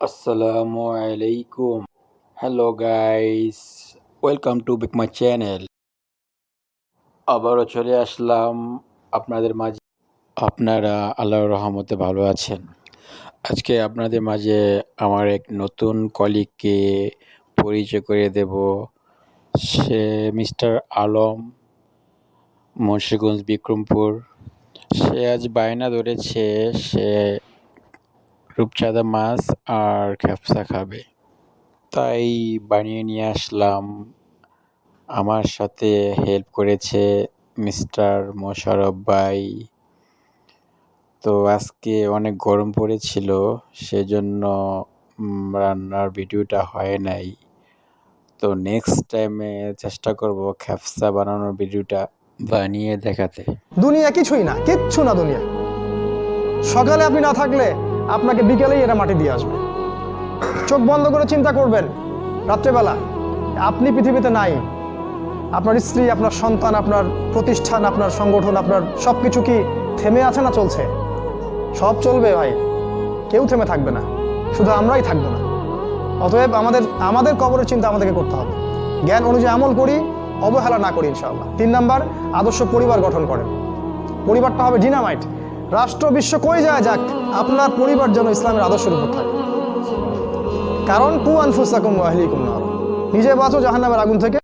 আসসালামু আলাইকুম। Hello guys, welcome to back my channel. আবারও চলে আসলাম আপনাদের মাঝে। আপনারা আল্লাহর রহমতে ভালো আছেন। আজকে আপনাদের মাঝে আমার এক নতুন কলিগকে পরিচয় করে দেব। সে মিস্টার আলম, মুন্সিগঞ্জ বিক্রমপুর। সে আজ বায়না ধরেছে সে রূপচাঁদা মাছ আর খেপসা খাবে, তাই বানিয়ে নিয়ে আসলাম। আমার সাথে হেল্প করেছে মিস্টার মোশাররফ ভাই। তো আজকে অনেক গরম পড়েছিল, সেজন্য রান্নার ভিডিওটা হয় নাই। তো নেক্সট টাইমে চেষ্টা করব খেপসা বানানোর ভিডিওটা বানিয়ে দেখাতে। দুনিয়া কিছুই না, কিচ্ছু না দুনিয়া। সকালে আপনি না থাকলে আপনাকে বিকেলেই এরা মাটি দিয়ে আসবে। চোখ বন্ধ করে চিন্তা করবেন, রাত্রেবেলা আপনি পৃথিবীতে নাই, আপনার স্ত্রী, আপনার সন্তান, আপনার প্রতিষ্ঠান, আপনার সংগঠন, আপনার সব কিছু কি থেমে আছে না চলছে? সব চলবে ভাই, কেউ থেমে থাকবে না, শুধু আমরাই থাকবো না। অতএব আমাদের কবরের চিন্তা আমাদেরকে করতে হবে। জ্ঞান অনুযায়ী আমল করি, অবহেলা না করি ইনশাআল্লাহ। 3 নাম্বার, আদর্শ পরিবার গঠন করেন। পরিবারটা হবে ডিনামাইট। রাষ্ট্র বিশ্ব কই যায় যাক, আপনার পরিবার যেন ইসলামের আদর্শের উপর থাকে। কারণ কু আনফুসাকুম ওয়া আহলিকুম নার, নিজে বাঁচো জাহান্নামের আগুন থেকে।